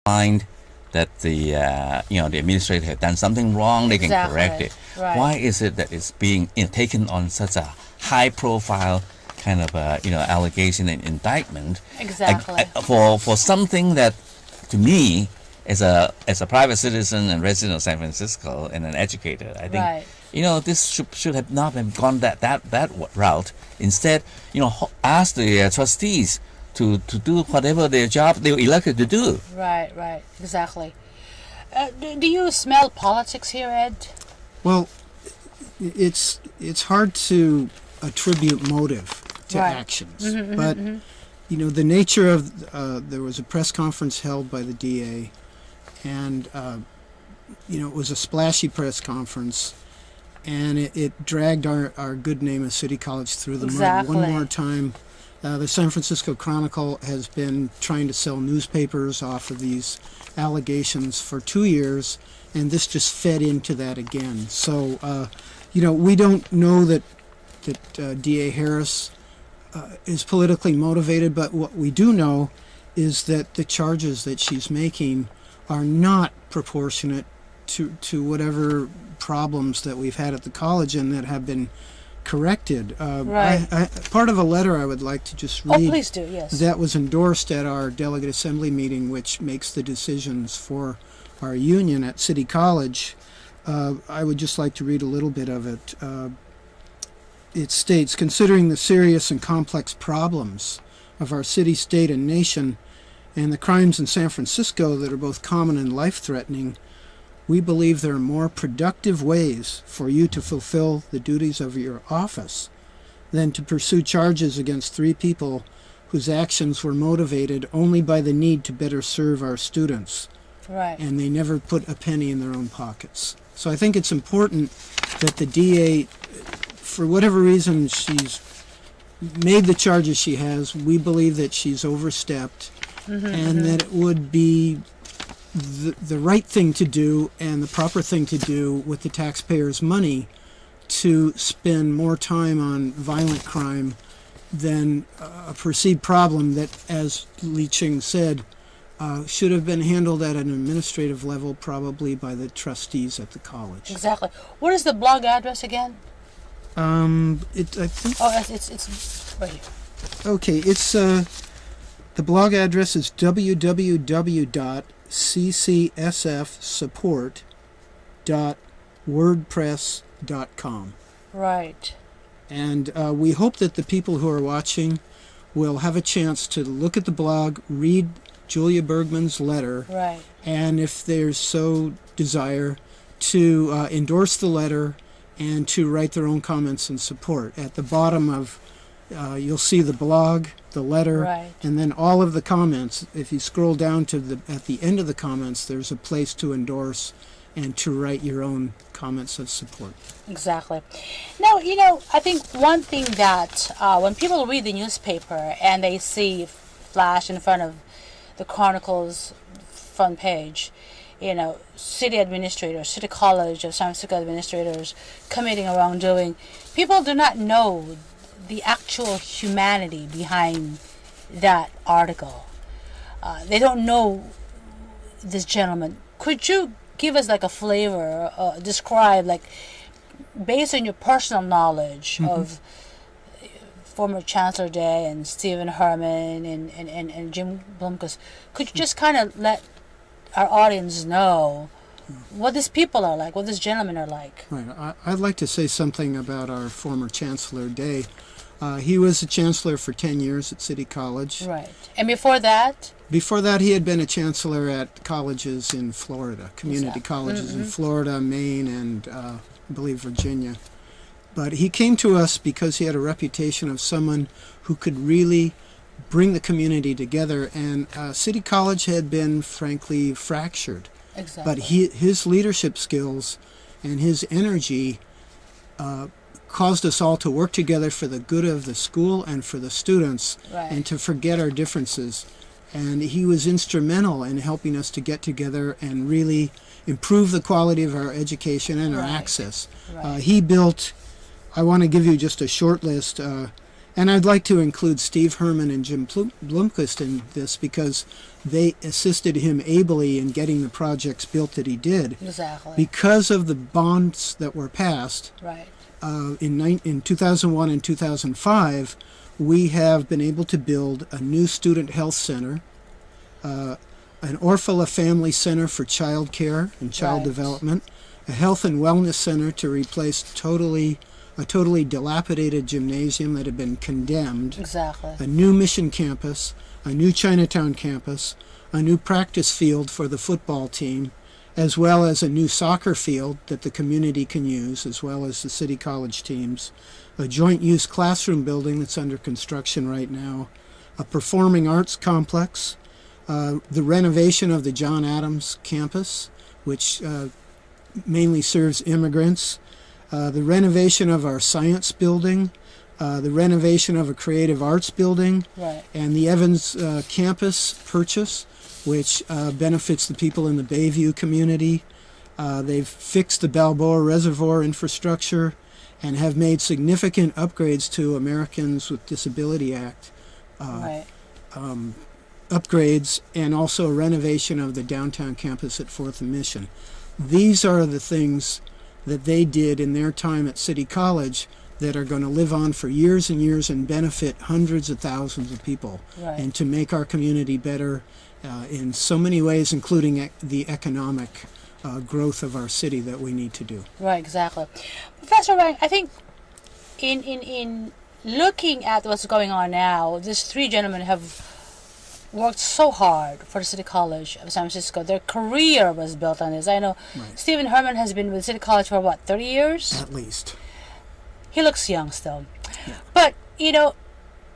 find that the administrator had done something wrong, they can correct it. Right. Why is it that it's being taken on such a high-profile kind of allegation and indictment? Exactly. For something that, to me, as a private citizen and resident of San Francisco and an educator, I think this should have not been gone that route. Instead, ask the trustees to do whatever their job they were elected to do. Right, exactly. Do you smell politics here, Ed? Well, it's hard to attribute motive to actions, but the nature of there was a press conference held by the DA, and it was a splashy press conference, and it dragged our good name of City College through the mud one more time. The San Francisco Chronicle has been trying to sell newspapers off of these allegations for 2 years, and this just fed into that again. So, we don't know that DA Harris is politically motivated, but what we do know is that the charges that she's making are not proportionate to whatever problems that we've had at the college and that have been corrected. Part of a letter I would like to just read. Oh, please do, yes. That was endorsed at our delegate assembly meeting, which makes the decisions for our union at City College. I would just like to read a little bit of it. It states, considering the serious and complex problems of our city, state, and nation, and the crimes in San Francisco that are both common and life-threatening, we believe there are more productive ways for you to fulfill the duties of your office than to pursue charges against 3 people whose actions were motivated only by the need to better serve our students. Right. And they never put a penny in their own pockets. So I think it's important that the DA, for whatever reason she's made the charges she has, we believe that she's overstepped, and that it would be the right thing to do and the proper thing to do with the taxpayers' money to spend more time on violent crime than a perceived problem that, as Ling-chi said, should have been handled at an administrative level, probably by the trustees at the college. Exactly. What is the blog address again? I think. Oh, it's right here. Okay, it's the blog address is www.ccsfsupport.wordpress.com. Right. And we hope that the people who are watching will have a chance to look at the blog, read Julia Bergman's letter, right, and if they so desire, to endorse the letter and to write their own comments in support. At the bottom of, you'll see the blog, the letter, right, and then all of the comments. If you scroll down to at the end of the comments, there's a place to endorse and to write your own comments of support. Exactly. Now, I think one thing that when people read the newspaper and they see flash in front of the Chronicle's front page, city administrators, City College of San Francisco administrators committing a wrongdoing, people do not know the actual humanity behind that article. They don't know this gentleman. Could you give us like a flavor, describe, like, based on your personal knowledge of former Chancellor Day and Stephen Herman and Jim Blomquist, could you just kind of let our audience know what these people are like, what these gentlemen are like? Right. I'd like to say something about our former Chancellor Day. He was a chancellor for 10 years at City College. Right. And before that? Before that, he had been a chancellor at colleges in Florida, community colleges in Florida, Maine, and I believe Virginia. But he came to us because he had a reputation of someone who could really bring the community together, and City College had been, frankly, fractured. Exactly. But his leadership skills and his energy caused us all to work together for the good of the school and for the students, right, and to forget our differences. And he was instrumental in helping us to get together and really improve the quality of our education and our access. Right. He built, I want to give you just a short list, And I'd like to include Steve Herman and Jim Blomquist in this because they assisted him ably in getting the projects built that he did. Exactly. Because of the bonds that were passed right. In 2001 and 2005, we have been able to build a new student health center, an Orphala Family Center for child care and child development, a health and wellness center to replace a totally dilapidated gymnasium that had been condemned, exactly. a new mission campus, a new Chinatown campus, a new practice field for the football team, as well as a new soccer field that the community can use, as well as the city college teams, a joint use classroom building that's under construction right now, a performing arts complex, the renovation of the John Adams campus, which mainly serves immigrants, the renovation of our science building, the renovation of a creative arts building, right. and the Evans campus purchase, which benefits the people in the Bayview community. They've fixed the Balboa Reservoir infrastructure and have made significant upgrades to Americans with Disability Act right. upgrades, and also a renovation of the downtown campus at 4th and Mission. These are the things that they did in their time at City College that are going to live on for years and years and benefit hundreds of thousands of people, right. and to make our community better in so many ways, including the economic growth of our city that we need to do. Right, exactly. Professor Wang, I think in looking at what's going on now, these three gentlemen have worked so hard for the City College of San Francisco. Their career was built on this. I know Stephen Herman has been with City College for, 30 years? At least. He looks young still. Yeah. But,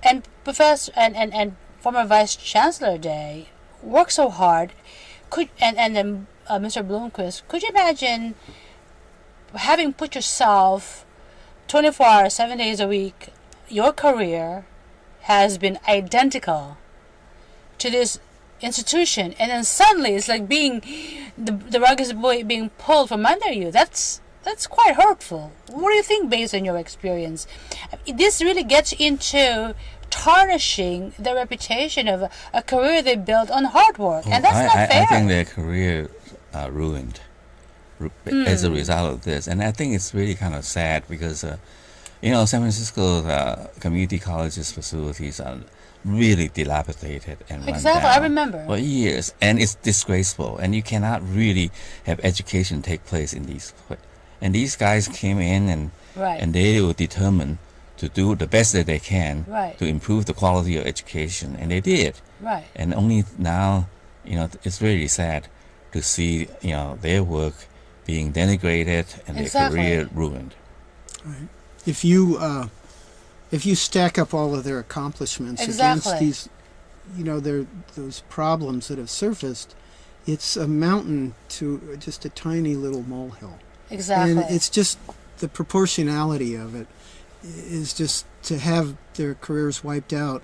and Professor and former Vice Chancellor Day worked so hard. And then Mr. Blomquist, could you imagine having put yourself 24 hours, 7 days a week, your career has been identical to this institution, and then suddenly it's like being the rug is being pulled from under you. That's quite hurtful. What do you think, based on your experience? This really gets into tarnishing the reputation of a career they built on hard work, and that's not fair. I think their career ruined as a result of this, and I think it's really kind of sad because San Francisco community colleges facilities are really dilapidated and run down. I remember. For years, and it's disgraceful, and you cannot really have education take place in these. And these guys came in and they were determined to do the best that they can to improve the quality of education, and they did. Right. And only now, it's really sad to see, their work being denigrated and their career ruined. Right. If you stack up all of their accomplishments against these, those problems that have surfaced, it's a mountain to just a tiny little molehill. Exactly. And it's just the proportionality of it is just to have their careers wiped out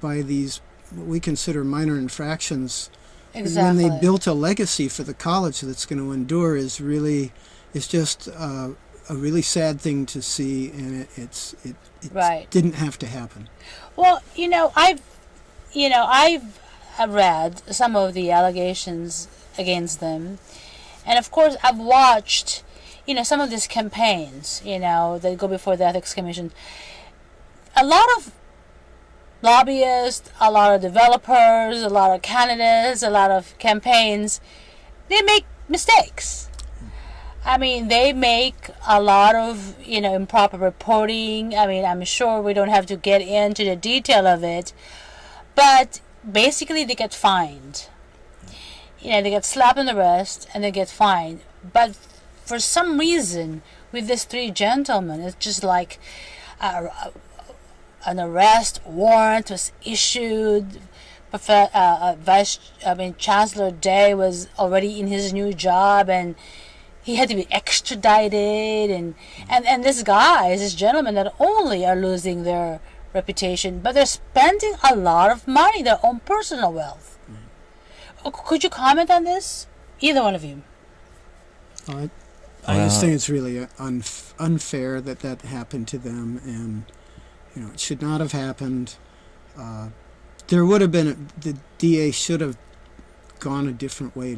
by these what we consider minor infractions. Exactly. When they built a legacy for the college that's going to endure is just a really sad thing to see, and it didn't have to happen. Well, I've read some of the allegations against them, and of course I've watched some of these campaigns that go before the Ethics Commission. A lot of lobbyists, a lot of developers, a lot of candidates, a lot of campaigns, they make mistakes. I mean, they make a lot of, improper reporting. I mean, I'm sure we don't have to get into the detail of it, but basically they get fined. They get slapped on the wrist and they get fined. But for some reason, with these three gentlemen, it's just like an arrest warrant was issued. Chancellor Day was already in his new job, and he had to be extradited, and these gentlemen not only are losing their reputation, but they're spending a lot of money, their own personal wealth. Could you comment on this? Either one of you. I just think it's really unfair that happened to them, it should not have happened. There would have been the DA should have gone a different way